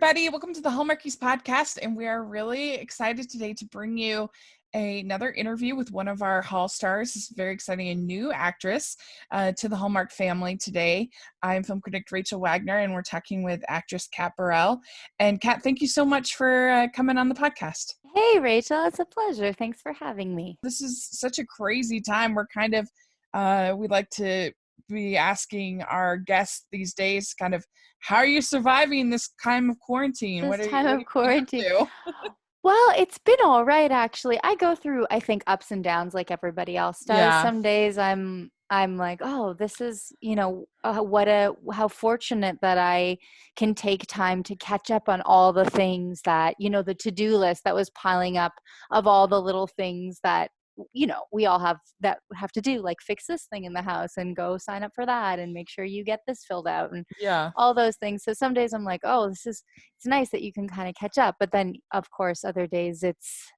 everybody. Welcome to the Hallmarkies Podcast, and we are really excited today to bring you another interview with one of our Hall stars. This is very exciting, a new actress to the Hallmark family today. I'm film critic Rachel Wagner, and we're talking with actress Kat Barrell. And Kat, thank you so much for coming on the podcast. Hey, Rachel. It's a pleasure. Thanks for having me. This is such a crazy time. We're kind of, we like to be asking our guests these days kind of, how are you surviving this time of quarantine? Well, it's been all right, actually. I go through, I think, ups and downs like everybody else does. Yeah. Some days I'm like, oh, this is, how fortunate that I can take time to catch up on all the things that, the to-do list that was piling up of all the little things that, we all have to do, like fix this thing in the house and go sign up for that and make sure you get this filled out and all those things. So some days I'm like, oh, it's nice that you can kind of catch up. But then, of course, other days it's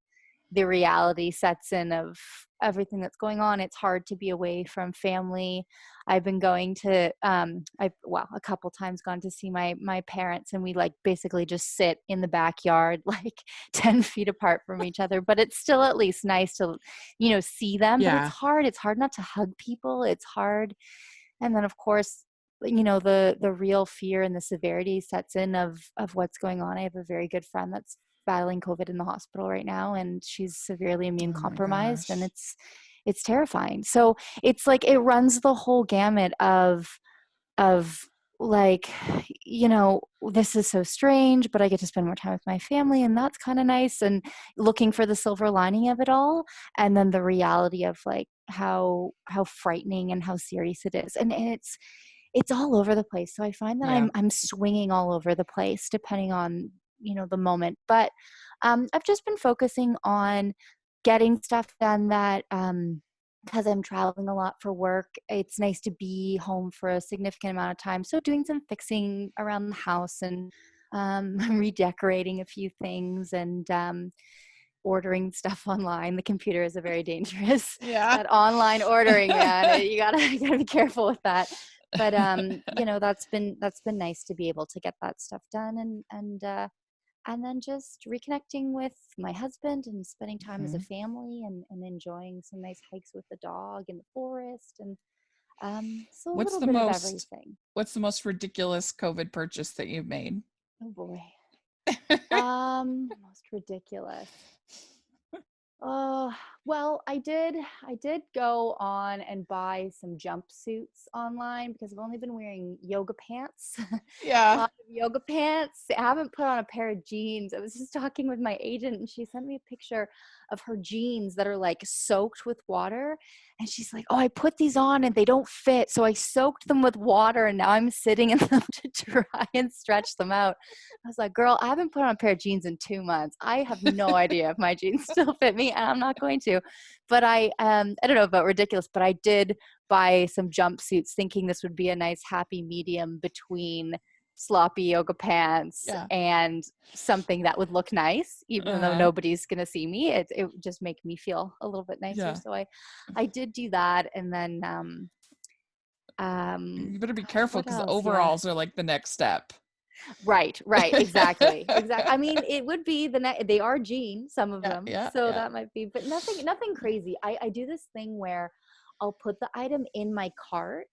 the reality sets in of everything that's going on. It's hard to be away from family. I've been going to, a couple times gone to see my parents, and we like basically just sit in the backyard, like 10 feet apart from each other, but it's still at least nice to, see them. Yeah. But it's hard. It's hard not to hug people. It's hard. And then of course, the real fear and the severity sets in of what's going on. I have a very good friend that's battling COVID in the hospital right now, and she's severely immune compromised, and it's terrifying. So it's like it runs the whole gamut of like, this is so strange, but I get to spend more time with my family, and that's kind of nice, and looking for the silver lining of it all, and then the reality of like how frightening and how serious it is, and it's all over the place. So I find that I'm swinging all over the place depending on the moment. But I've just been focusing on getting stuff done that because I'm traveling a lot for work, it's nice to be home for a significant amount of time. So doing some fixing around the house and redecorating a few things and ordering stuff online. The computer is a very dangerous that online ordering, man. You gotta be careful with that. But that's been nice to be able to get that stuff done and then just reconnecting with my husband and spending time as a family and enjoying some nice hikes with the dog in the forest. And so What's a little bit of everything. What's the most ridiculous COVID purchase that you've made? Oh boy. Most ridiculous. Well, I did go on and buy some jumpsuits online because I've only been wearing yoga pants. Yeah. A lot of yoga pants. I haven't put on a pair of jeans. I was just talking with my agent, and she sent me a picture of her jeans that are like soaked with water. And she's like, oh, I put these on and they don't fit. So I soaked them with water, and now I'm sitting in them to dry and stretch them out. I was like, girl, I haven't put on a pair of jeans in 2 months. I have no idea if my jeans still fit me, and I'm not going to. But I don't know about ridiculous, but I did buy some jumpsuits thinking this would be a nice happy medium between sloppy yoga pants and something that would look nice, even though nobody's going to see me. It would just make me feel a little bit nicer. So I did do that. And then you better be careful because overalls are like the next step. Right. Exactly. I mean, it would be they are jeans, some of them. That might be, but nothing crazy. I do this thing where I'll put the item in my cart,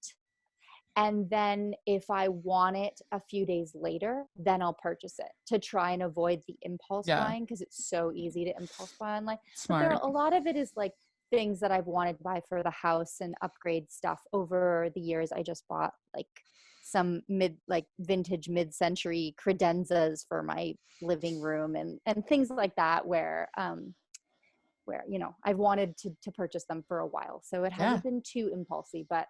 and then if I want it a few days later, then I'll purchase it to try and avoid the impulse buying, because it's so easy to impulse buy online. Smart. But a lot of it is like things that I've wanted to buy for the house and upgrade stuff over the years. I just bought like some vintage mid-century credenzas for my living room and things like that where I've wanted to purchase them for a while. So it hasn't been too impulsive, but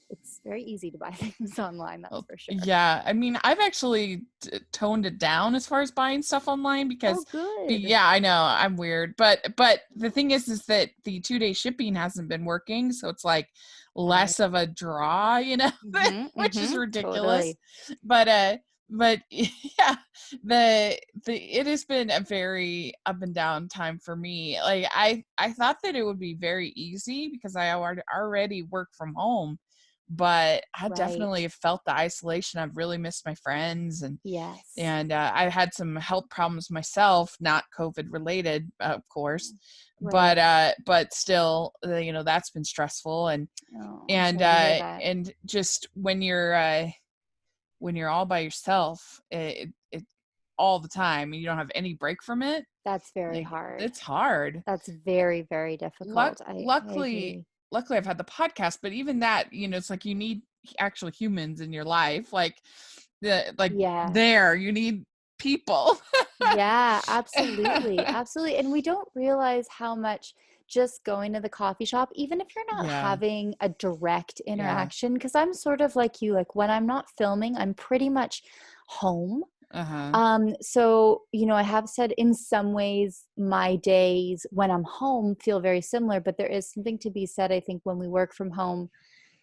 it's very easy to buy things online, that's for sure. Yeah, I mean, I've actually toned it down as far as buying stuff online because, I know I'm weird, but the thing is that the 2-day shipping hasn't been working, so it's like less of a draw, which is ridiculous. Totally. But yeah, it has been a very up and down time for me. Like I thought that it would be very easy because I already work from home. but I Right. definitely have felt the isolation. I've really missed my friends, and Yes. I had some health problems myself, not COVID related, of course, Right. but still, that's been stressful, Oh, I'm sorry to hear that. and just when you're all by yourself, it all the time, and you don't have any break from it, That's very like, hard. it's hard. That's very, very Luck difficult. I luckily agree. luckily I've had the podcast, but even that, it's like you need actual humans in your life, Yeah. you need people. Yeah, absolutely. Absolutely. And we don't realize how much just going to the coffee shop, even if you're not Yeah. having a direct Yeah. interaction, because I'm sort of like you, like when I'm not filming, I'm pretty much home. Uh-huh. So, I have said in some ways my days when I'm home feel very similar, but there is something to be said, I think, when we work from home,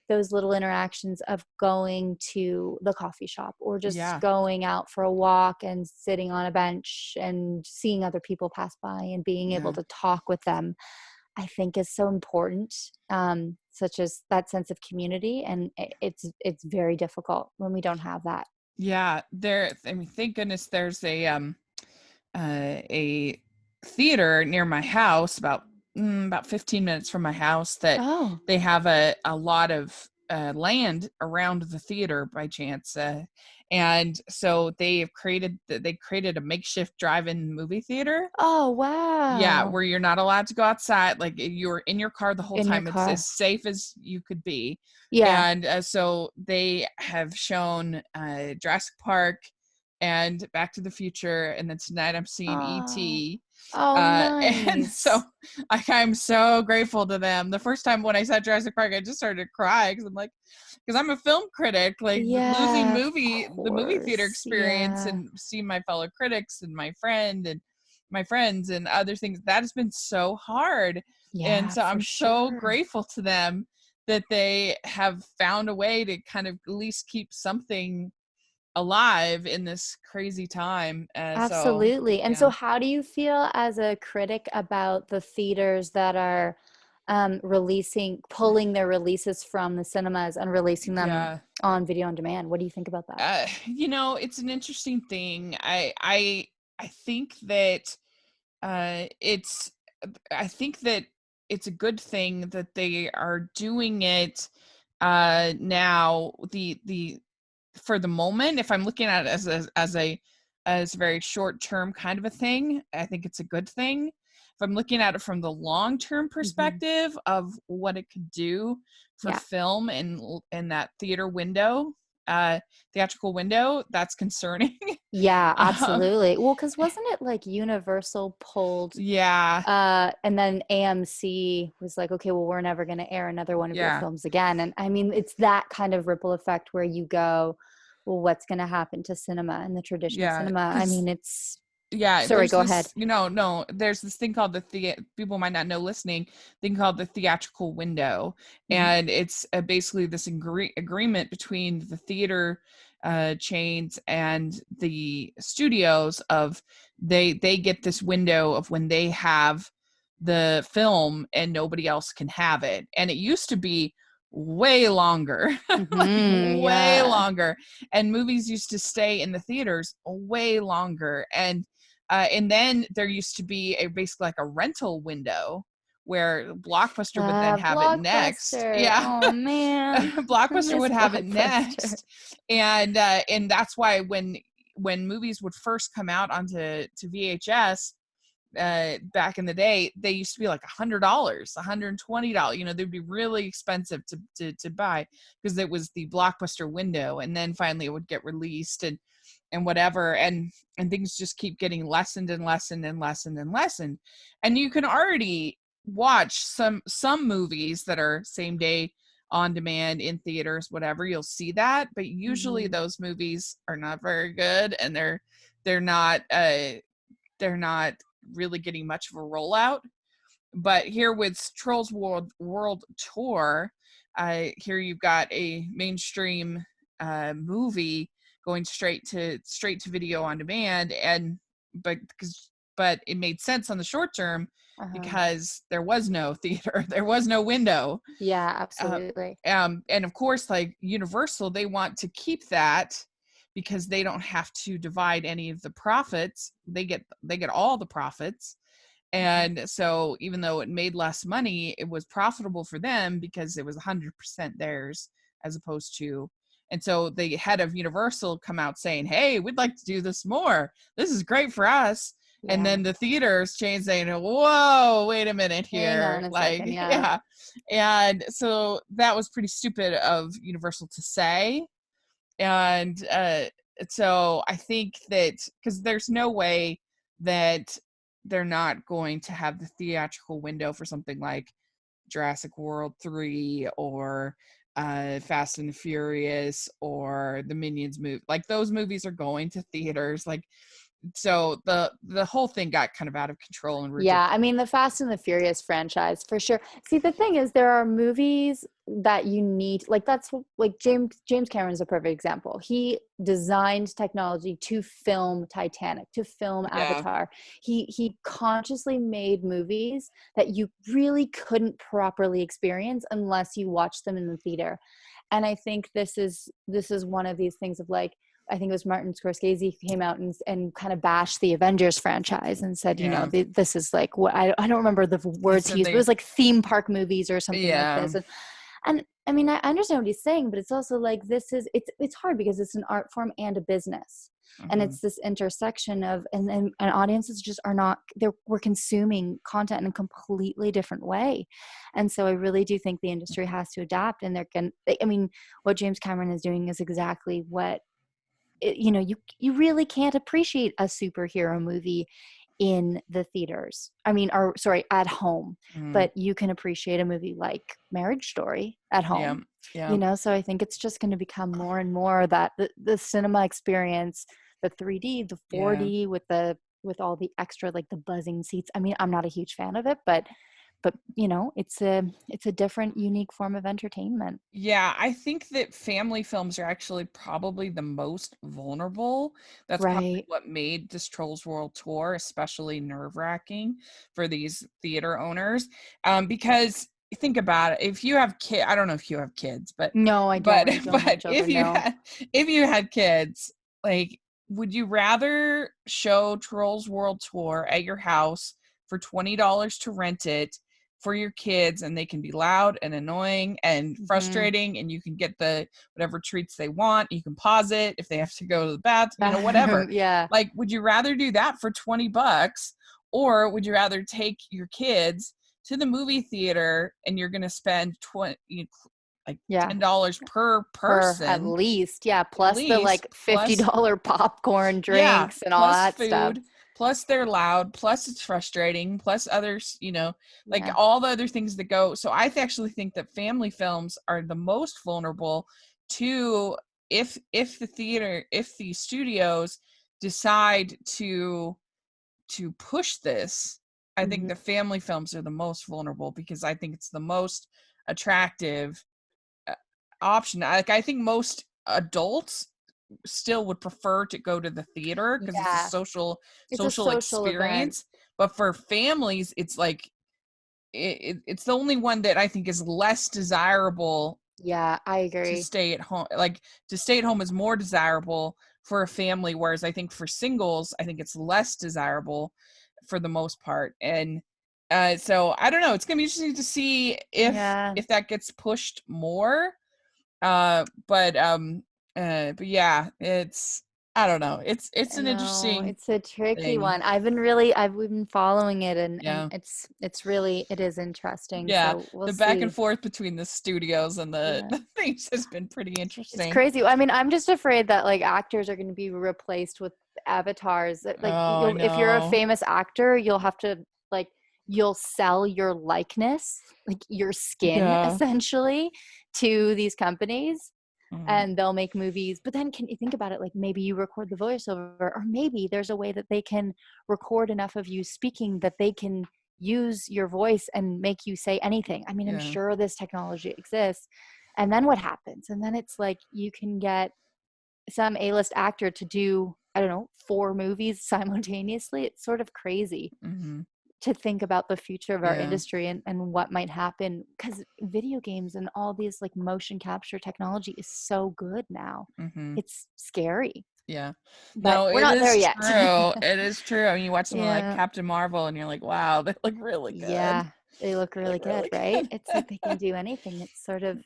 those little interactions of going to the coffee shop or just Yeah. going out for a walk and sitting on a bench and seeing other people pass by and being able Yeah. to talk with them, I think is so important, such as that sense of community. And it's very difficult when we don't have that. Yeah. Thank goodness there's a theater near my house, about 15 minutes from my house, that Oh, they have a lot of land around the theater by chance, and so they created a makeshift drive-in movie theater. oh, Yeah, wow. where you're not allowed to go outside, like, you're in your car the whole In your time. It's as car. safe as you could be. Yeah. And so they have shown Jurassic Park and Back to the Future, and then tonight I'm seeing Oh, E.T. oh, And so nice. I'm so grateful to them. The first time when I saw Jurassic Park, I just started to cry because I'm a film critic, like, losing Yeah, of the movie theater course. experience Yeah. and seeing my fellow critics and my friends and other things, that has been so hard. And Yeah, so for I'm so sure. grateful to them that they have found a way to kind of at least keep something alive in this crazy time. So Absolutely. And so yeah. how do you feel as a critic about the theaters that are pulling their releases from the cinemas and releasing them Yeah. on video on demand? What do you think about that? It's an interesting thing. I think that it's I think that it's a good thing that they are doing it now. The For the moment, if I'm looking at it as a very short term kind of a thing, I think it's a good thing. If I'm looking at it from the long term Hmm. perspective of what it could do for Yeah. film and that uh theatrical window, that's concerning. Yeah, um, absolutely. Well, because wasn't it like Universal pulled yeah, and then AMC was like, okay, well, we're never going to air another one of your yeah, films again. And I mean, it's that kind of ripple effect where you go, well, what's going to happen to cinema and the traditional yeah, cinema? I because mean, it's, yeah, sorry, there's go ahead. this, no, there's this thing called people might not know listening, thing called the theatrical window. Hmm. And it's basically this agreement between the theater chains and the studios of they get this window of when they have the film and nobody else can have it. And it used to be way longer, like Hmm. way Yeah. longer. And movies used to stay in the theaters way longer. And then there used to be basically like a rental window where Blockbuster would then have it next. Blockbuster. Yeah. Oh, man. I Blockbuster miss would have it Blockbuster. next. And that's why when movies would first come out onto VHS, back in the day, they used to be like $100, $120. They'd be really expensive to buy because it was the Blockbuster window. And then finally it would get released and whatever. And things just keep getting lessened and lessened and lessened and lessened. And you can already watch some movies that are same day on demand in theaters, whatever. You'll see that, but usually Hmm. those movies are not very good, and they're not they're not really getting much of a rollout. But here with Trolls World Tour, here you've got a mainstream movie going straight to video on demand, but it made sense on the short term because there was no theater, there was no window. Yeah, absolutely. And of course, like Universal, they want to keep that because they don't have to divide any of the profits. They get all the profits. And so even though it made less money, it was profitable for them because it was 100% theirs as opposed to. And so the head of Universal come out saying, hey, we'd like to do this more. This is great for us. Yeah. And then the theaters chain saying, whoa, wait a minute here. Hang on a second, yeah. And so that was pretty stupid of Universal to say. And so I think that because there's no way that they're not going to have the theatrical window for something like Jurassic World 3 or Fast and the Furious or the Minions movie. Like those movies are going to theaters. Like, so the whole thing got kind of out of control and ridiculous. Yeah, I mean the Fast and the Furious franchise for sure. See, the thing is, there are movies that you need, like that's like James Cameron's a perfect example. He designed technology to film Titanic, to film Avatar. He consciously made movies that you really couldn't properly experience unless you watched them in the theater. And I think this is one of these things of like, I think it was Martin Scorsese came out and kind of bashed the Avengers franchise and said, you know, this is like what I don't remember the words he used. It was like theme park movies or something like this. And I mean, I understand what he's saying, but it's also like it's hard because it's an art form and a business. And it's this intersection of and audiences just are not we're consuming content in a completely different way. And so I really do think the industry has to adapt, and what James Cameron is doing is exactly what you really can't appreciate a superhero movie in the theaters. At home. But you can appreciate a movie like Marriage Story at home. Yeah. So I think it's just going to become more and more that the cinema experience, the 3D, the 4D with all the extra, like the buzzing seats. I mean, I'm not a huge fan of it, but it's a different, unique form of entertainment. Yeah, I think that family films are actually probably the most vulnerable. That's probably what made this Trolls World Tour especially nerve-wracking for these theater owners. Because think about it, if you have kids, I don't know if you have kids, but no, I don't. But if you had kids, like, would you rather show Trolls World Tour at your house for $20 to rent it for your kids, and they can be loud and annoying and frustrating, and you can get the whatever treats they want, you can pause it if they have to go to the bathroom, whatever. Like, would you rather do that for $20, or would you rather take your kids to the movie theater and you're going to spend $10 per person at least, plus the like $50 popcorn drinks and all that food stuff, plus they're loud, plus it's frustrating, plus others, all the other things that go. So I actually think that family films are the most vulnerable to if the studios decide to push this. I think the family films are the most vulnerable because I think it's the most attractive option. I think most adults still would prefer to go to the theater because it's a social experience event. But for families, it's like it's the only one that I think is less desirable. Yeah, I agree. To stay at home, to stay at home is more desirable for a family, whereas I think for singles, I think it's less desirable for the most part. And so I don't know. It's gonna be interesting to see if that gets pushed more. But yeah, it's, I don't know. It's an interesting. It's a tricky one. We've been following it, and it is interesting. Yeah, so we'll the back and forth between the studios and the things has been pretty interesting. It's crazy. I mean, I'm just afraid that like actors are going to be replaced with avatars. Like, if you're a famous actor, you'll have to you'll sell your likeness, like your skin, essentially, to these companies. And they'll make movies. But then can you think about it? Like, maybe you record the voiceover, or maybe there's a way that they can record enough of you speaking that they can use your voice and make you say anything. I mean, I'm sure this technology exists. And then what happens? And then it's like you can get some A-list actor to do, I don't know, 4 movies simultaneously. It's sort of crazy to think about the future of our Yeah. industry and what might happen, because video games and all these like motion capture technology is so good now. Mm-hmm. It's scary. Yeah. But No, we're it not there is yet. true. It is true. I mean, you watch something like Yeah. Captain Marvel and you're like, wow, they look really good. Yeah. They look They really look good, really right? good. It's like they can do anything. It's sort of,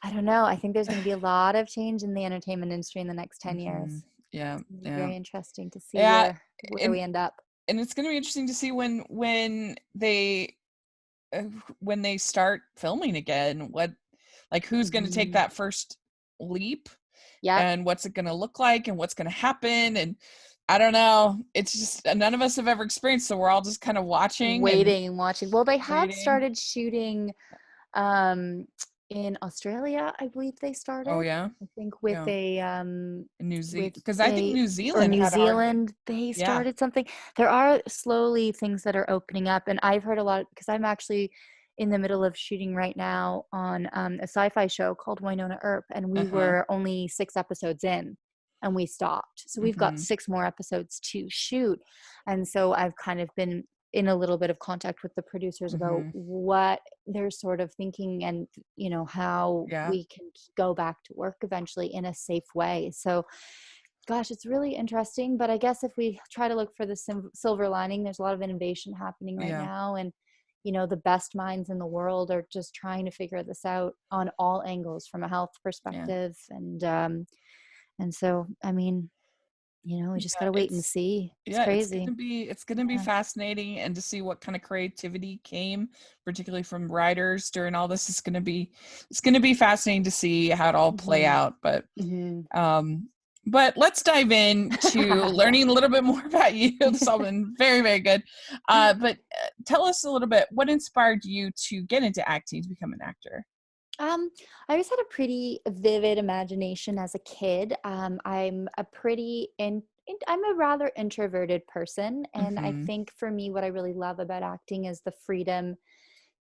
I don't know. I think there's going to be a lot of change in the entertainment industry in the next 10 Mm-hmm. years. Yeah. It's going to be Yeah. very interesting to see Yeah. where And we end up. it's going to be interesting to see when they start filming again, who's going to take Mm-hmm. that first leap, Yep. and what's it going to look like and what's going to happen. And I don't know, it's just none of us have ever experienced, so we're all just kind of watching and Waiting and watching. Well, they have waiting. started shooting um in Australia, I believe they Oh started. yeah. I think with Yeah. a In New Zealand, with because I think a New or Zealand New had a hard time. Zealand, they Yeah. started something. There are slowly things that are opening up, and I've heard a lot because I'm actually in the middle of shooting right now on a sci-fi show called Winona Earp, and we Uh-huh. were only 6 episodes in and we stopped. So we've got Mm-hmm. 6 more episodes to shoot. And so I've kind of been in a little bit of contact with the producers about Mm-hmm. what they're sort of thinking, and how Yeah. we can go back to work eventually in a safe way. So gosh, it's really interesting. But I guess if we try to look for the silver lining, there's a lot of innovation happening right Yeah. now, and the best minds in the world are just trying to figure this out on all angles from a health Yeah. perspective. And so, I mean, we just Yeah. got to wait and see. It's crazy. It's gonna be Yeah. fascinating, and to see what kind of creativity came, particularly from writers during all this, it's gonna be fascinating to see how it all play Mm-hmm. out. Mm-hmm. But let's dive into learning a little bit more about you. This has all been very, very good. But tell us a little bit, what inspired you to get into acting, to become an actor? I always had a pretty vivid imagination as a kid. I'm a rather introverted person, and I Mm-hmm. think for me, what I really love about acting is the freedom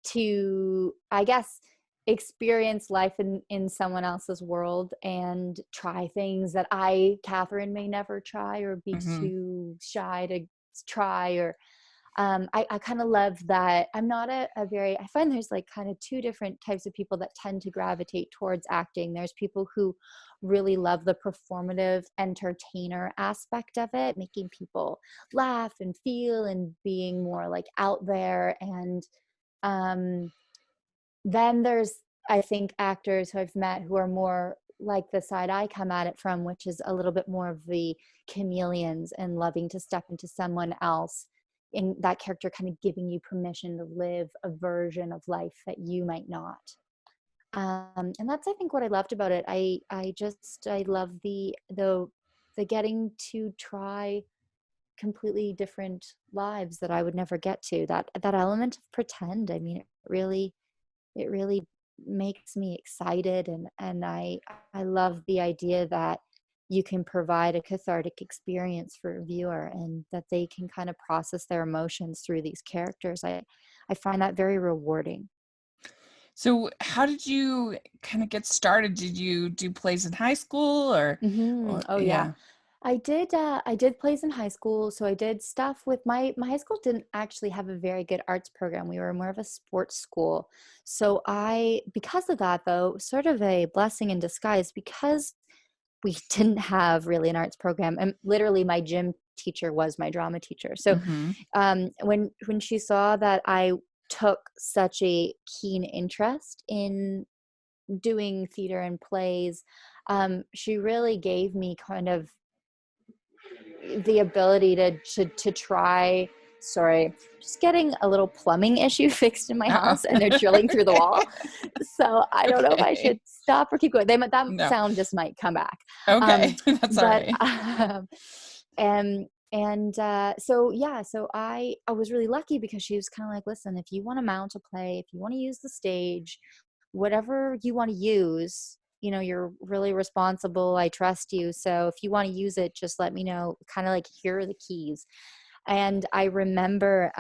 to, I guess, experience life in someone else's world and try things that Catherine, may never try, or be Mm-hmm. too shy to try. Or I kind of love that. I'm not I find there's like kind of 2 different types of people that tend to gravitate towards acting. There's people who really love the performative entertainer aspect of it, making people laugh and feel and being more like out there. And um, then there's, I think, actors who I've met who are more like the side I come at it from, which is a little bit more of the chameleons and loving to step into someone else, in that character kind of giving you permission to live a version of life that you might not. And that's, I think, what I loved about it. I love the getting to try completely different lives that I would never get to. That element of pretend. I mean, it really makes me excited, and I love the idea that you can provide a cathartic experience for a viewer, and that they can kind of process their emotions through these characters. I find that very rewarding. So how did you kind of get started? Did you do plays in high school Oh yeah. yeah. I did plays in high school. So I did stuff with my high school didn't actually have a very good arts program. We were more of a sports school. So because of that, though, sort of a blessing in disguise, because we didn't have really an arts program. And literally my gym teacher was my drama teacher. So Mm-hmm. when she saw that I took such a keen interest in doing theater and plays, she really gave me kind of the ability to try. Sorry, just getting a little plumbing issue fixed in my Uh-oh. house, and they're drilling through the wall. So I don't know if I Okay. should stop or keep going. That No. sound just might come back. Okay. That's all But right. so yeah, so I was really lucky, because she was kind of like, listen, if you want to mount a play, if you want to use the stage, whatever you want to use, you're really responsible. I trust you. So if you want to use it, just let me know. Kind of like, here are the keys. And I remember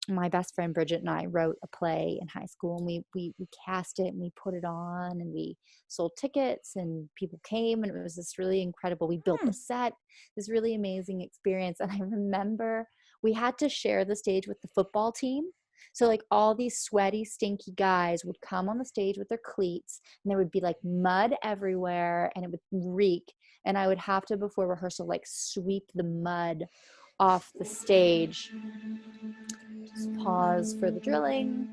my best friend Bridget and I wrote a play in high school, and we cast it, and we put it on, and we sold tickets, and people came, and it was this really incredible. We built the set, this really amazing experience. And I remember we had to share the stage with the football team. So like all these sweaty, stinky guys would come on the stage with their cleats, and there would be like mud everywhere, and it would reek. And I would have to, before rehearsal, like sweep the mud off the stage. Just pause for the drilling.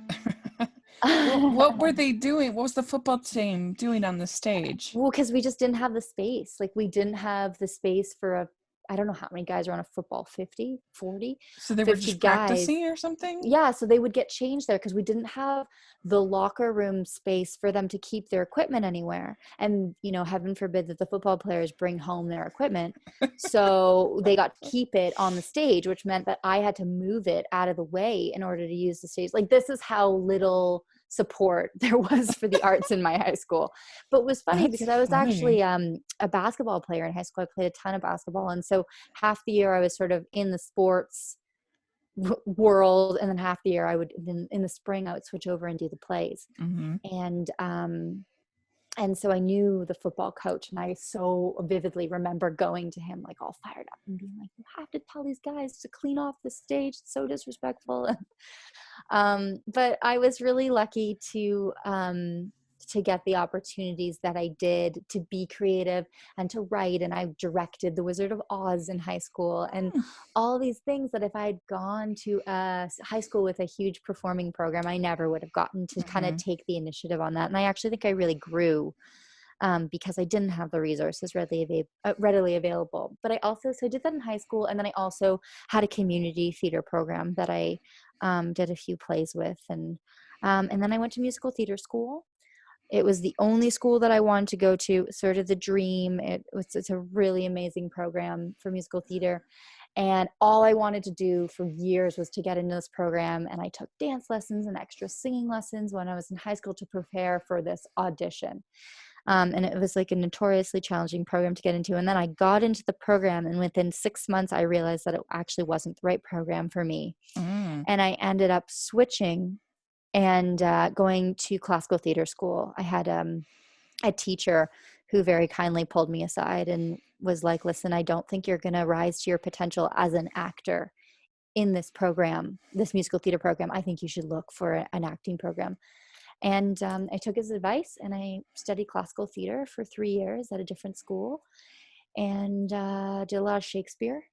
What were they doing? What was the football team doing on the stage? Well, because we just didn't have the space. Like we didn't have the space for I don't know how many guys are on a football, 50, 40. So they were just practicing or something? Yeah, so they would get changed there because we didn't have the locker room space for them to keep their equipment anywhere. And, heaven forbid that the football players bring home their equipment. So they got to keep it on the stage, which meant that I had to move it out of the way in order to use the stage. Like, this is how little support there was for the arts in my high school. But it was funny because I was actually a basketball player in high school. I played a ton of basketball, and so half the year I was sort of in the sports world, and then half the year I would in the spring I would switch over and do the plays. And so I knew the football coach, and I so vividly remember going to him like all fired up and being like, you have to tell these guys to clean off the stage. It's so disrespectful. But I was really lucky to get the opportunities that I did to be creative and to write. And I directed The Wizard of Oz in high school, and all these things that if I had gone to a high school with a huge performing program, I never would have gotten to kind of take the initiative on that. And I actually think I really grew because I didn't have the resources readily available. But I did that in high school. And then I also had a community theater program that I did a few plays with. And then I went to musical theater school. It was the only school that I wanted to go to, sort of the dream. It's a really amazing program for musical theater. And all I wanted to do for years was to get into this program. And I took dance lessons and extra singing lessons when I was in high school to prepare for this audition. And it was like a notoriously challenging program to get into. And then I got into the program, and within 6 months, I realized that it actually wasn't the right program for me. And I ended up switching and going to classical theater school. I had a teacher who very kindly pulled me aside and was like, listen, I don't think you're going to rise to your potential as an actor in this program, this musical theater program. I think you should look for an acting program. And I took his advice, and I studied classical theater for 3 years at a different school, and did a lot of Shakespeare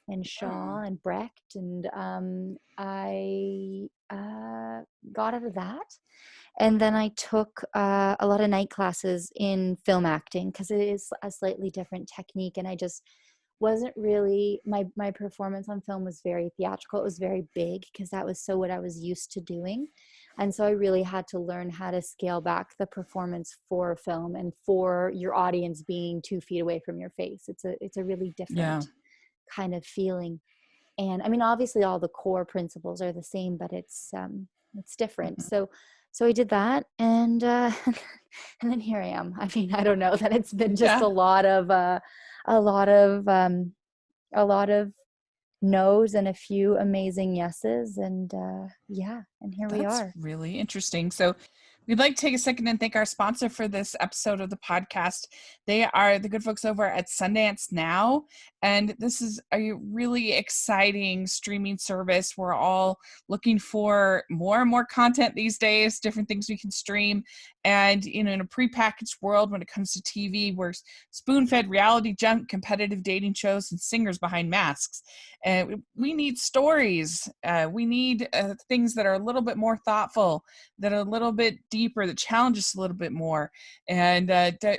and Shaw and Brecht. And I got out of that. And then I took a lot of night classes in film acting because it is a slightly different technique. And I just wasn't really, my performance on film was very theatrical. It was very big because that was so what I was used to doing. And so I really had to learn how to scale back the performance for film and for your audience being 2 feet away from your face. It's a really different kind of feeling. And I mean, obviously all the core principles are the same, but it's different. So I did that, and then here I am. I mean, I don't know, that it's been just a lot of no's and a few amazing yeses, and and here we are. That's really interesting. So we'd like to take a second and thank our sponsor for this episode of the podcast. They are the good folks over at Sundance Now. And this is a really exciting streaming service. We're all looking for more and more content these days, different things we can stream. And, in a prepackaged world when it comes to TV, we're spoon-fed reality junk, competitive dating shows, and singers behind masks. And we need stories. We need things that are a little bit more thoughtful, that are a little bit deeper, that challenge us a little bit more. And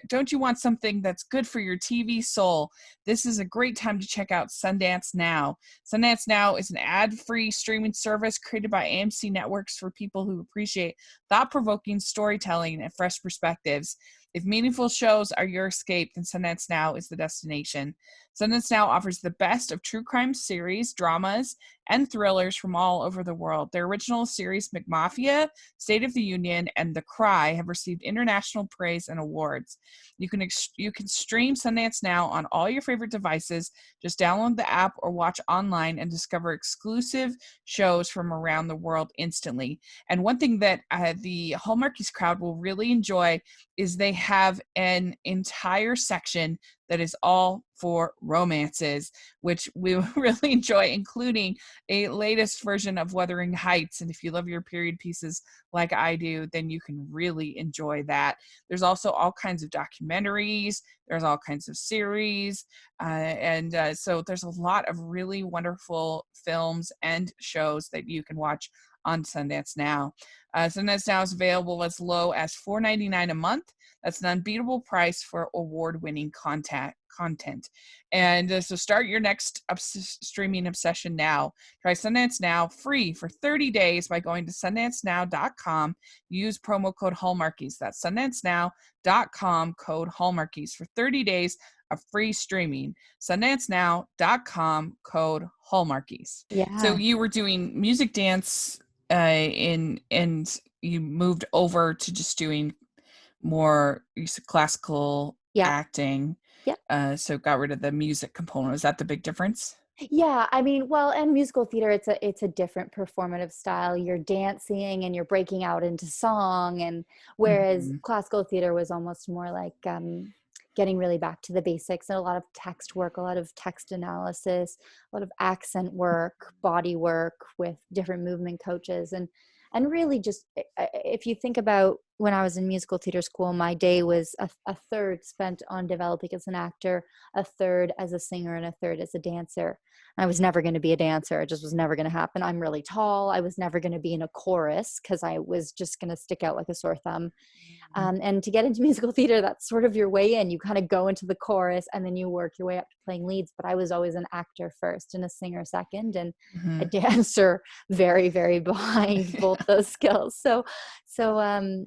don't you want something that's good for your TV soul? This is a great time to check out Sundance Now. Sundance Now is an ad-free streaming service created by AMC Networks for people who appreciate thought-provoking storytelling and fresh perspectives. If meaningful shows are your escape, then Sundance Now is the destination. Sundance Now offers the best of true crime series, dramas, and thrillers from all over the world. Their original series, McMafia, State of the Union, and The Cry have received international praise and awards. You can stream Sundance Now on all your favorite devices. Just download the app or watch online and discover exclusive shows from around the world instantly. And one thing that the Hallmarkies crowd will really enjoy is they have an entire section that is all for romances, which we really enjoy, including a latest version of Wuthering Heights. And if you love your period pieces like I do, then you can really enjoy that. There's also all kinds of documentaries. There's all kinds of series. So there's a lot of really wonderful films and shows that you can watch on Sundance Now. Sundance Now is available as low as $4.99 a month. That's an unbeatable price for award-winning content. And so start your next streaming obsession now. Try Sundance Now free for 30 days by going to sundancenow.com. Use promo code Hallmarkies. That's sundancenow.com, code Hallmarkies for 30 days of free streaming. sundancenow.com, code Hallmarkies. Yeah. So you were doing music dance and you moved over to just doing more classical acting. Yeah. So got rid of the music component. Is that the big difference? Yeah, I mean, well, and musical theater, it's a different performative style. You're dancing and you're breaking out into song, and whereas classical theater was almost more like getting really back to the basics, and a lot of text work, a lot of text analysis, a lot of accent work, body work with different movement coaches, and really just, if you think about when I was in musical theater school, my day was a third spent on developing as an actor, a third as a singer, and a third as a dancer. I was never going to be a dancer. It just was never going to happen. I'm really tall. I was never going to be in a chorus because I was just going to stick out like a sore thumb. And to get into musical theater, that's sort of your way in. You kind of go into the chorus and then you work your way up to playing leads. But I was always an actor first and a singer second, and a dancer very, very behind both those skills. So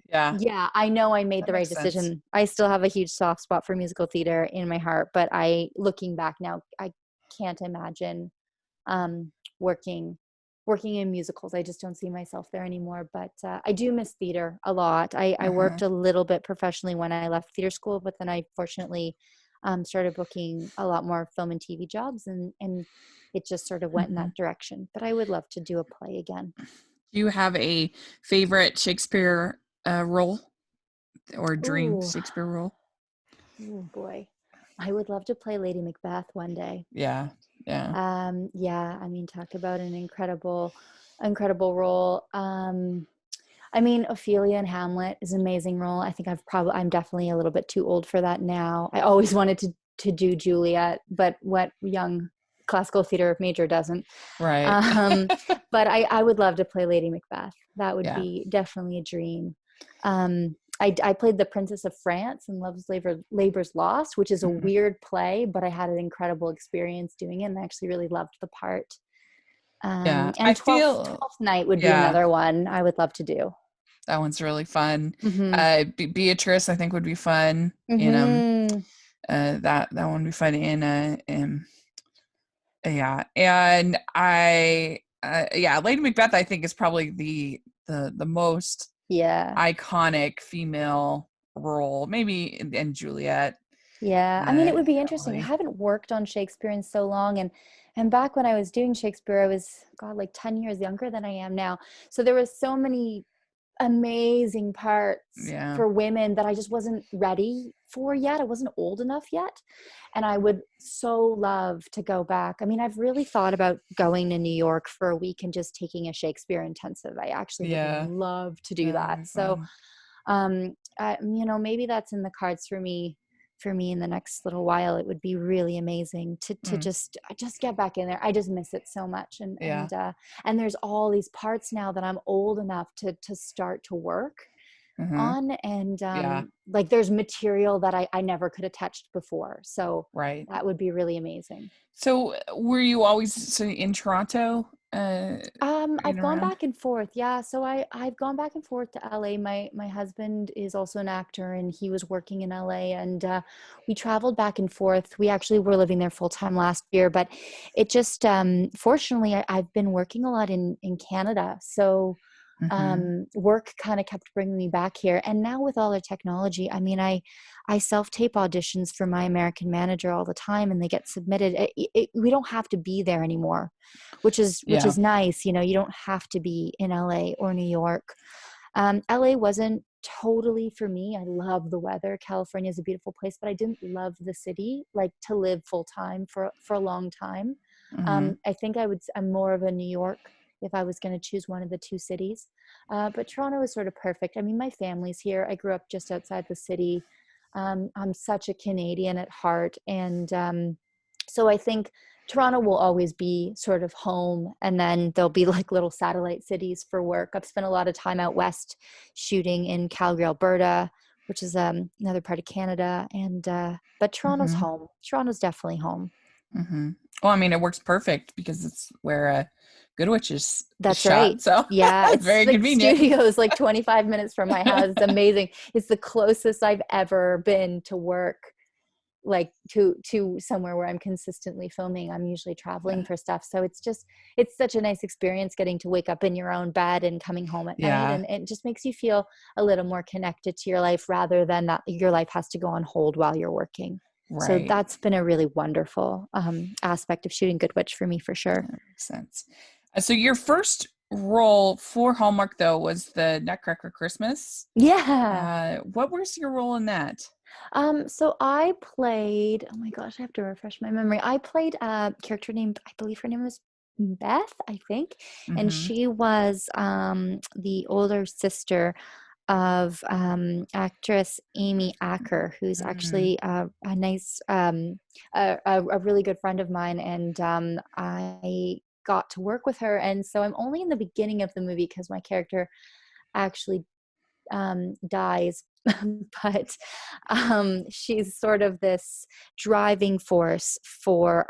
yeah, I know I made the right decision. Sense. I still have a huge soft spot for musical theater in my heart, but looking back now, I can't imagine working in musicals. I just don't see myself there anymore, but I do miss theater a lot. I worked a little bit professionally when I left theater school, but then I fortunately started booking a lot more film and TV jobs, and it just sort of went in that direction. But I would love to do a play again. Do you have a favorite Shakespeare role or dream Shakespeare role? Oh boy, I would love to play Lady Macbeth one day. Yeah. I mean, talk about an incredible role. I mean, Ophelia in Hamlet is an amazing role. I think I'm definitely a little bit too old for that now. I always wanted to do Juliet, but what young classical theater major doesn't. Right. But I would love to play Lady Macbeth. That would be definitely a dream. I played the Princess of France in Love's Labor's Lost, which is a weird play, but I had an incredible experience doing it, and I actually really loved the part. And Twelfth Night would be another one I would love to do. That one's really fun. Beatrice, I think, would be fun. In that one would be fun and Lady Macbeth, I think, is probably the most iconic female role, maybe in Juliet. I mean, it would be interesting. I haven't worked on Shakespeare in so long, and back when I was doing Shakespeare, I was like 10 years younger than I am now, so there was so many amazing parts for women that I just wasn't ready for yet. I wasn't old enough yet, and I would so love to go back. I mean, I've really thought about going to New York for a week and just taking a Shakespeare intensive. I actually would love to do that. So maybe that's in the cards for me in the next little while. It would be really amazing to just get back in there. I just miss it so much. And there's all these parts now that I'm old enough to start to work on. And like there's material that I never could have touched before. So that would be really amazing. So were you always in Toronto? I've gone back and forth. Yeah. So I've gone back and forth to LA. My husband is also an actor, and he was working in LA, and we traveled back and forth. We actually were living there full time last year, but it just, fortunately I've been working a lot in Canada. So work kind of kept bringing me back here. And now with all the technology, I mean, I self-tape auditions for My American Manager all the time, and they get submitted. We don't have to be there anymore, which is nice. You know, you don't have to be in LA or New York. LA wasn't totally for me. I love the weather. California is a beautiful place, but I didn't love the city, like to live full time for a long time. I think I'm more of a New York if I was going to choose one of the two cities. But Toronto is sort of perfect. I mean, my family's here. I grew up just outside the city. I'm such a Canadian at heart. And so I think Toronto will always be sort of home, and then there'll be like little satellite cities for work. I've spent a lot of time out west shooting in Calgary, Alberta, which is another part of Canada. And but Toronto's home. Toronto's definitely home. Well, I mean, it works perfect because it's where Good Witch is That's shot, right. so yeah, it's very the convenient. Studio is like 25 minutes from my house. It's amazing. It's the closest I've ever been to work, like to somewhere where I'm consistently filming. I'm usually traveling for stuff, so it's such a nice experience getting to wake up in your own bed and coming home at night, and it just makes you feel a little more connected to your life rather than that your life has to go on hold while you're working. Right. So that's been a really wonderful aspect of shooting Good Witch for me, for sure. That makes sense. So your first role for Hallmark, though, was the Nutcracker Christmas. Yeah. What was your role in that? So I played, oh my gosh, I have to refresh my memory. I played a character named, I believe her name was Beth, I think. And she was the older sister of actress Amy Acker, who's actually a nice, a really good friend of mine. And I got to work with her. And so I'm only in the beginning of the movie because my character actually dies. But she's sort of this driving force for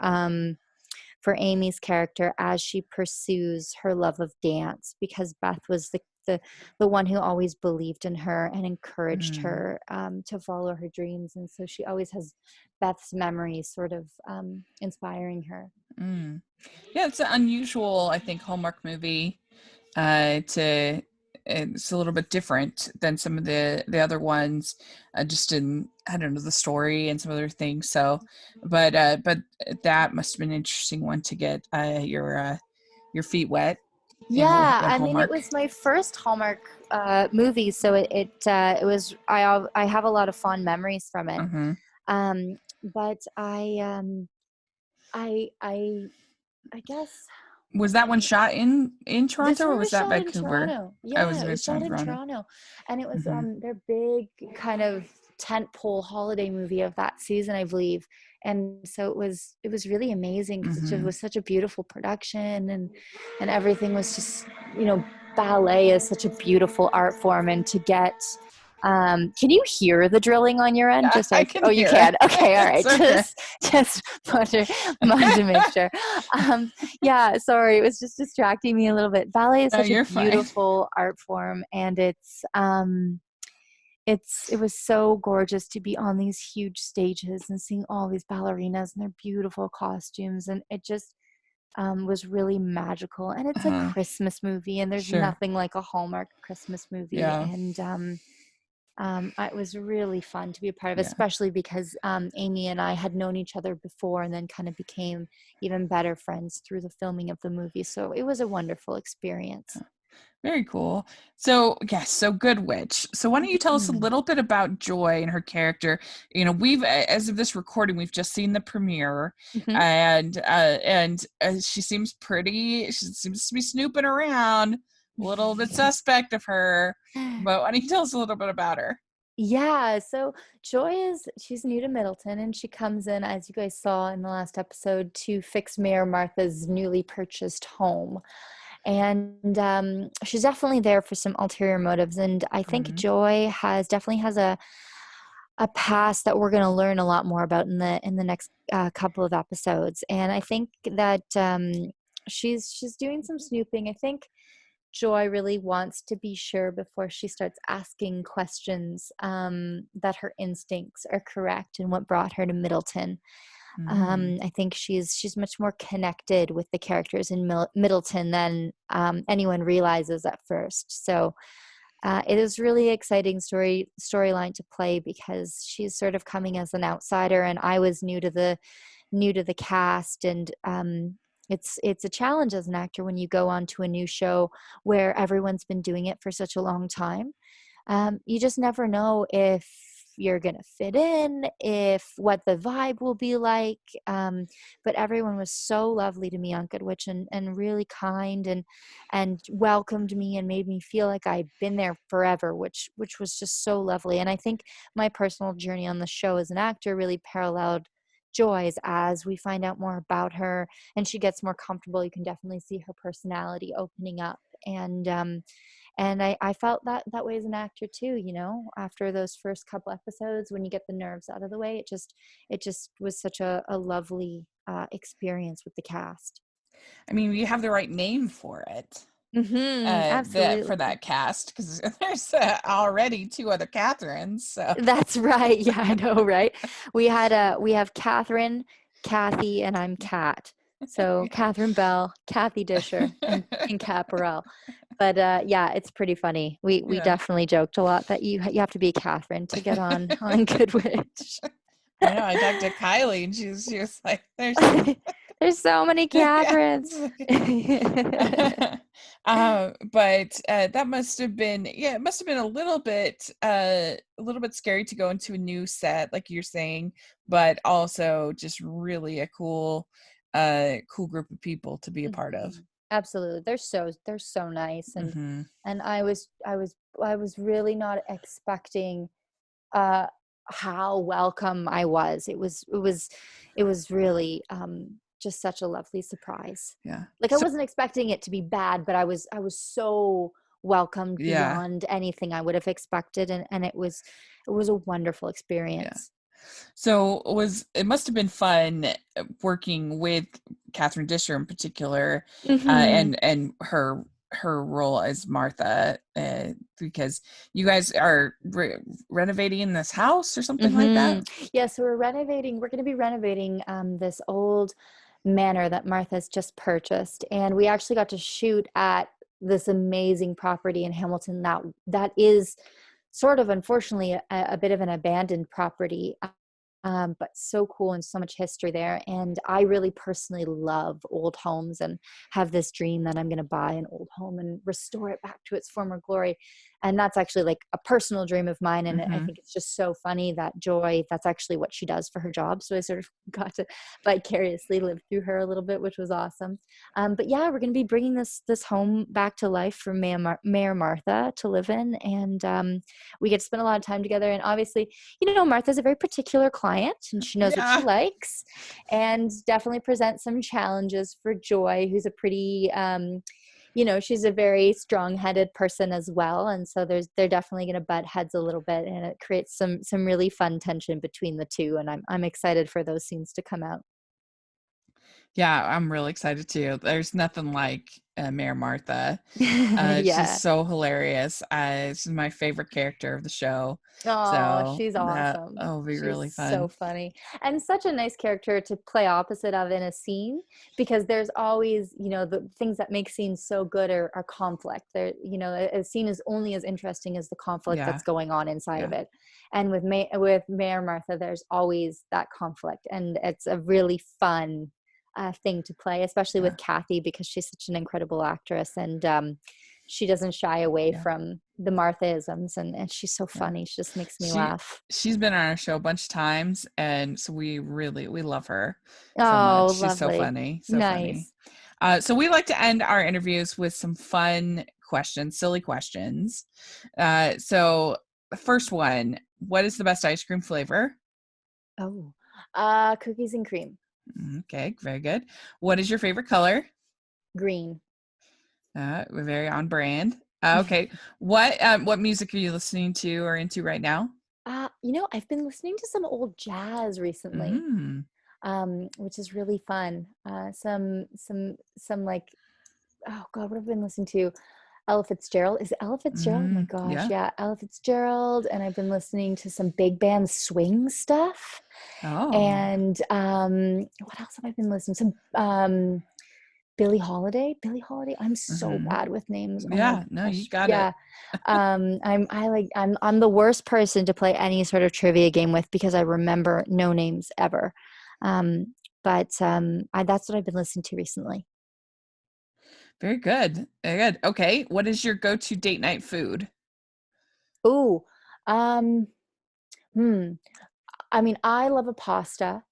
Amy's character as she pursues her love of dance, because Beth was the one who always believed in her and encouraged her to follow her dreams. And so she always has Beth's memories sort of inspiring her. Yeah, it's an unusual, I think, Hallmark movie it's a little bit different than some of the other ones, just in, I don't know, the story and some other things. So, but that must have been an interesting one to get your feet wet. Yeah, in I mean, it was my first Hallmark movie, so it was, I have a lot of fond memories from it. But I guess. Was that one shot in Toronto, or was that Vancouver? Toronto. Yeah, it was shot in Toronto. And it was their big kind of tentpole holiday movie of that season, I believe. And so it was really amazing because it was such a beautiful production, and everything was just, ballet is such a beautiful art form, and to get can you hear the drilling on your end? Yeah, I can hear you can. Okay, all right. Okay. Just wanted to make sure. Yeah, sorry, it was just distracting me a little bit. Ballet is such a beautiful art form, and it was so gorgeous to be on these huge stages and seeing all these ballerinas and their beautiful costumes, and it just was really magical. And it's a Christmas movie, and there's nothing like a Hallmark Christmas movie. Yeah. And it was really fun to be a part of, especially because Amy and I had known each other before and then kind of became even better friends through the filming of the movie. So it was a wonderful experience. Very cool. So so Good Witch. So why don't you tell us a little bit about Joy and her character? We've, as of this recording, we've just seen the premiere, and she seems pretty. She seems to be snooping around, a little bit suspect of her. But why don't you tell us a little bit about her? Yeah, so Joy she's new to Middleton, and she comes in, as you guys saw in the last episode, to fix Mayor Martha's newly purchased home. And she's definitely there for some ulterior motives. And I think Joy definitely has a past that we're going to learn a lot more about in the next couple of episodes. And I think that she's doing some snooping. I think Joy really wants to be sure before she starts asking questions that her instincts are correct and what brought her to Middleton. I think she's much more connected with the characters in Middleton than anyone realizes at first. So it is really exciting storyline to play, because she's sort of coming as an outsider, and I was new to the cast, and it's a challenge as an actor when you go on to a new show where everyone's been doing it for such a long time. You just never know if you're going to fit in, if what the vibe will be like. But everyone was so lovely to me on Good Witch, and really kind, and welcomed me and made me feel like I'd been there forever, which was just so lovely. And I think my personal journey on the show as an actor really paralleled Joy's. As we find out more about her and she gets more comfortable, you can definitely see her personality opening up. And I felt that way as an actor too, after those first couple episodes, when you get the nerves out of the way, it just was such a lovely experience with the cast. I mean, you have the right name for it. Absolutely. For that cast, because there's already 2 other Catherines. So that's right. Yeah, I know, right? We have Catherine, Kathy, and I'm Kat. So Catherine Bell, Kathy Disher, and Kat Barrell. But yeah, it's pretty funny. We definitely joked a lot that you have to be Catherine to get on Good Witch. I know. I talked to Kylie, and she was like, "There's so many Catherines." But that must have been it must have been a little bit scary to go into a new set, like you're saying, but also just really a cool group of people to be a part of. Absolutely. They're so nice. And and I was really not expecting how welcome I was. It was really just such a lovely surprise. Yeah. Like I wasn't expecting it to be bad, but I was so welcomed beyond anything I would have expected, and it was a wonderful experience. Yeah. So it must have been fun working with Catherine Disher in particular, and her role as Martha, because you guys are renovating this house or something like that. Yeah, so we're going to be renovating this old manor that Martha's just purchased, and we actually got to shoot at this amazing property in Hamilton that is sort of, unfortunately, a bit of an abandoned property, but so cool and so much history there. And I really personally love old homes and have this dream that I'm going to buy an old home and restore it back to its former glory. And that's actually like a personal dream of mine. And I think it's just so funny that Joy, that's actually what she does for her job. So I sort of got to vicariously live through her a little bit, which was awesome. But yeah, we're going to be bringing this home back to life for Mayor Martha to live in. And we get to spend a lot of time together. And obviously, Martha's a very particular client, and she knows what she likes, and definitely presents some challenges for Joy, who's a pretty she's a very strong-headed person as well, and so they're definitely going to butt heads a little bit, and it creates some really fun tension between the two, and I'm excited for those scenes to come out. Yeah, I'm really excited too. There's nothing like Mayor Martha. She's so hilarious. She's my favorite character of the show. Oh, she's awesome. That'll be really fun. So funny, and such a nice character to play opposite of in a scene, because there's always, the things that make scenes so good are conflict. There, a scene is only as interesting as the conflict that's going on inside of it. And with Mayor Martha, there's always that conflict, and it's a really fun thing to play, especially with Kathy, because she's such an incredible actress, and she doesn't shy away from the Marthaisms, and she's so funny. She just makes me laugh. She's been on our show a bunch of times, and so we love her so much. She's lovely. So funny. So nice. funny. So we like to end our interviews with some fun questions, silly questions. So the first one, what is the best ice cream flavor? Cookies and cream. Okay, very good. What is your favorite color? Green. Very on brand. Okay. What music are you listening to or into right now? I've been listening to some old jazz recently, which is really fun. Some like, oh God, what have I been listening to? Ella Fitzgerald. Is it Ella Fitzgerald? Oh my gosh, yeah, Ella Fitzgerald. And I've been listening to some big band swing stuff. Oh. And what else have I been listening to? Some Billie Holiday. I'm so bad with names. Yeah, no, you got it. I'm the worst person to play any sort of trivia game with, because I remember no names ever. But that's what I've been listening to recently. Very good. Very good. Okay. What is your go-to date night food? Ooh, I mean, I love a pasta.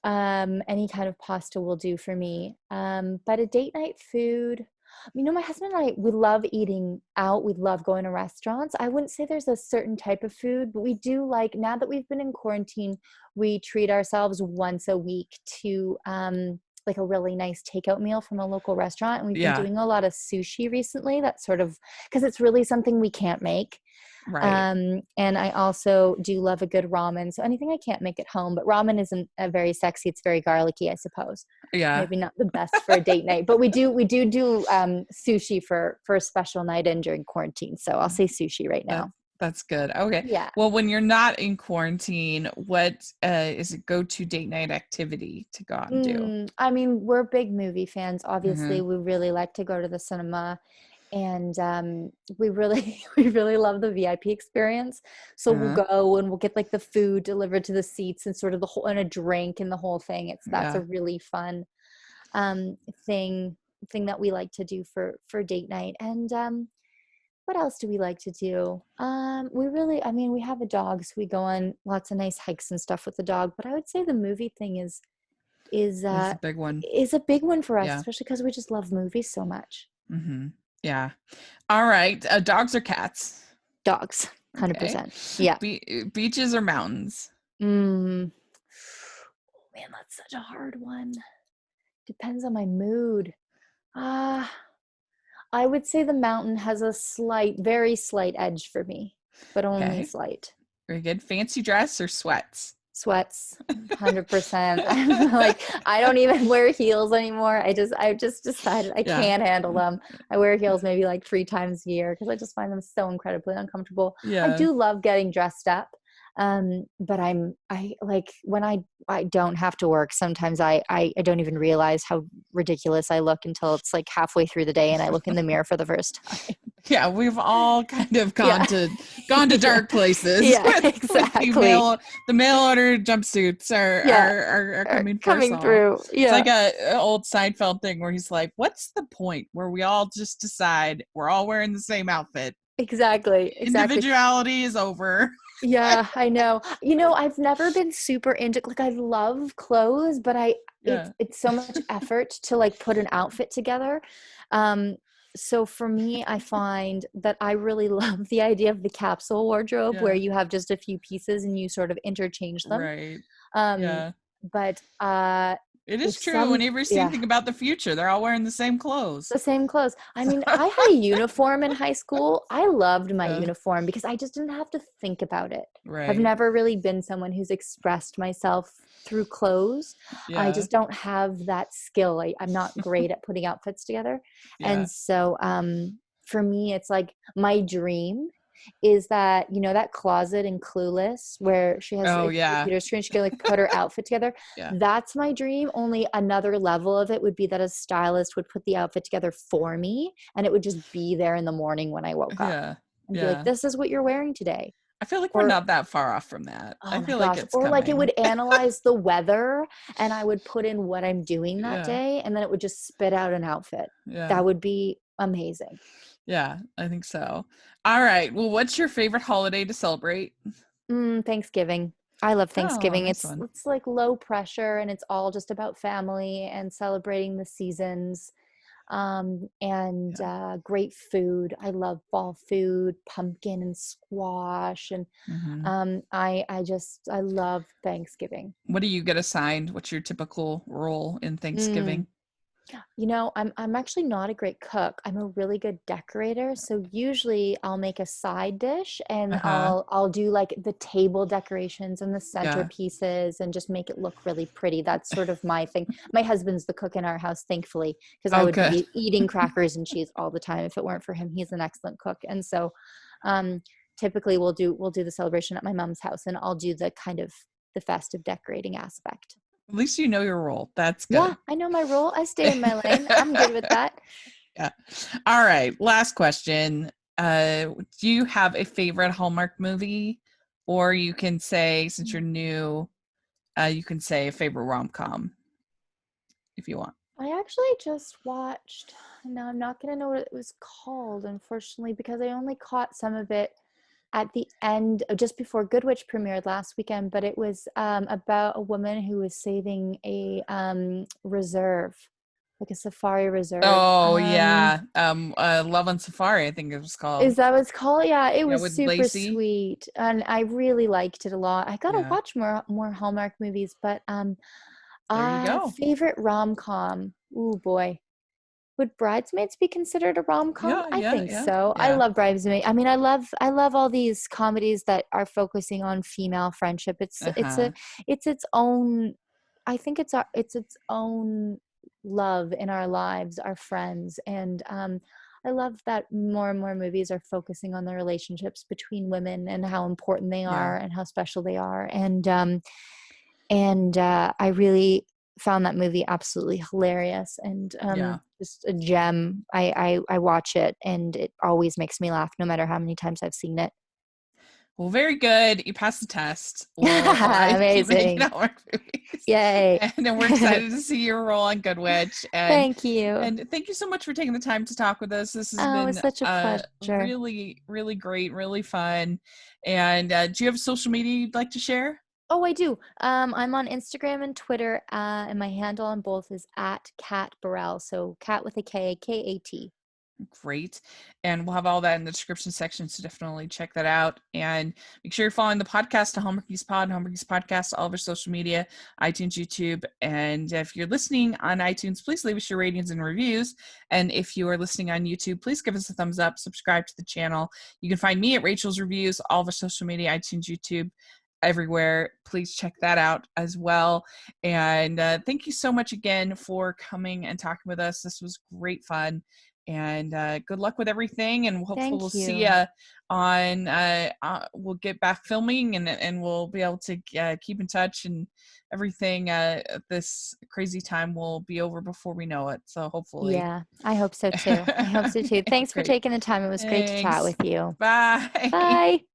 Any kind of pasta will do for me. But a date night food, my husband and I, we love eating out. We love going to restaurants. I wouldn't say there's a certain type of food, but we do like, now that we've been in quarantine, we treat ourselves once a week to like a really nice takeout meal from a local restaurant. And we've been doing a lot of sushi recently. That's sort of, because it's really something we can't make. Right. And I also do love a good ramen. So anything I can't make at home, but ramen isn't very sexy. It's very garlicky, I suppose. Yeah. Maybe not the best for a date night, but we do sushi for a special night in during quarantine. So I'll say sushi right now. That's good. Okay. Yeah. Well, when you're not in quarantine, what is a go-to date night activity to go out and do? I mean, we're big movie fans. Obviously, we really like to go to the cinema. And we really love the VIP experience. So we'll go and we'll get like the food delivered to the seats and sort of the whole, and a drink and the whole thing. That's a really fun thing that we like to do for date night. And what else do we like to do? We have a dog, so we go on lots of nice hikes and stuff with the dog. But I would say the movie thing is a big one. Is a big one for us, especially because we just love movies so much. Mm-hmm. Yeah. All right. Dogs or cats? Dogs. 100%. Yeah. Beaches or mountains? Man, that's such a hard one. Depends on my mood. I would say the mountain has a very slight edge for me, but only slight. Very good. Fancy dress or sweats? Sweats, 100%. I'm like, I don't even wear heels anymore. I've just decided I can't handle them. I wear heels maybe like 3 times a year because I just find them so incredibly uncomfortable. Yeah. I do love getting dressed up. But I like when I don't have to work, sometimes I don't even realize how ridiculous I look until it's like halfway through the day and I look in the mirror for the first time. Yeah, we've all kind of gone to dark places. Yeah, exactly. The mail order jumpsuits are coming through. Yeah. It's like a old Seinfeld thing where he's like, "What's the point where we all just decide we're all wearing the same outfit?" Exactly. Individuality is over. Yeah, I know. I've never been super into, like, I love clothes, but it's so much effort to like put an outfit together. So for me, I find that I really love the idea of the capsule wardrobe where you have just a few pieces and you sort of interchange them. Right. But it is true. Whenever you see anything about the future, they're all wearing the same clothes. The same clothes. I mean, I had a uniform in high school. I loved my uniform because I just didn't have to think about it. Right. I've never really been someone who's expressed myself through clothes. Yeah. I just don't have that skill. I'm not great at putting outfits together. Yeah. And so for me, it's like my dream is that, that closet in Clueless where she has a computer screen, she can like put her outfit together. Yeah. That's my dream. Only another level of it would be that a stylist would put the outfit together for me and it would just be there in the morning when I woke up and be like, this is what you're wearing today. I feel like we're not that far off from that. Oh I feel my like gosh. it's or coming. like it would analyze the weather and I would put in what I'm doing that day and then it would just spit out an outfit. Yeah. That would be amazing. Yeah, I think so. All right. Well, what's your favorite holiday to celebrate? Thanksgiving. I love Thanksgiving. Nice it's like low pressure and it's all just about family and celebrating the seasons. Great food. I love fall food, pumpkin and squash. And I love Thanksgiving. What do you get assigned? What's your typical role in Thanksgiving? I'm actually not a great cook. I'm a really good decorator. So usually I'll make a side dish and I'll do like the table decorations and the centerpieces and just make it look really pretty. That's sort of my thing. My husband's the cook in our house, thankfully, because I would be eating crackers and cheese all the time if it weren't for him. He's an excellent cook. And so typically we'll do the celebration at my mom's house and I'll do the kind of the festive decorating aspect. At least you know your role. That's good. Yeah, I know my role. I stay in my lane. I'm good with that. Yeah. All right. Last question. Do you have a favorite Hallmark movie? Or you can say, since you're new, you can say a favorite rom-com. if you want. I actually just watched, now I'm not going to know what it was called, unfortunately, because I only caught some of it at the end, just before Good Witch premiered last weekend, but it was about a woman who was saving a reserve, like a safari reserve. Oh, yeah. Love on Safari, I think it was called. Is that what it's called? Yeah, it was super Lacey. sweet, and I really liked it a lot. I gotta watch more Hallmark movies, but there you go. Favorite rom-com. Ooh boy. Would Bridesmaids be considered a rom-com? I think so. Yeah. I love Bridesmaids. I mean, I love all these comedies that are focusing on female friendship. It's its own, I think it's its own love in our lives, our friends. And I love that more and more movies are focusing on the relationships between women and how important they are and how special they are. And I really found that movie absolutely hilarious and just a gem. I watch it and it always makes me laugh no matter how many times I've seen it. Well, very good. You passed the test. Amazing. Yay. And we're excited to see your role on Good Witch. And, thank you. And thank you so much for taking the time to talk with us. This has been such a pleasure. Really, really great, really fun. And do you have social media you'd like to share? Oh, I do. I'm on Instagram and Twitter, and my handle on both is at Kat Barrell. So Kat with a K, K-A-T. Great. And we'll have all that in the description section, so definitely check that out. And make sure you're following the podcast, Hallmarkies Pod, Hallmarkies Podcast, all of our social media, iTunes, YouTube. And if you're listening on iTunes, please leave us your ratings and reviews. And if you are listening on YouTube, please give us a thumbs up, subscribe to the channel. You can find me at Rachel's Reviews, all of our social media, iTunes, YouTube, everywhere. Please check that out as well. And thank you so much again for coming and talking with us. This was great fun. And good luck with everything, and hopefully we'll see you on we'll get back filming, and we'll be able to keep in touch, and everything. This crazy time will be over before we know it, so hopefully. I hope so too. Thanks for taking the time. It was great to chat with you. Bye. Bye.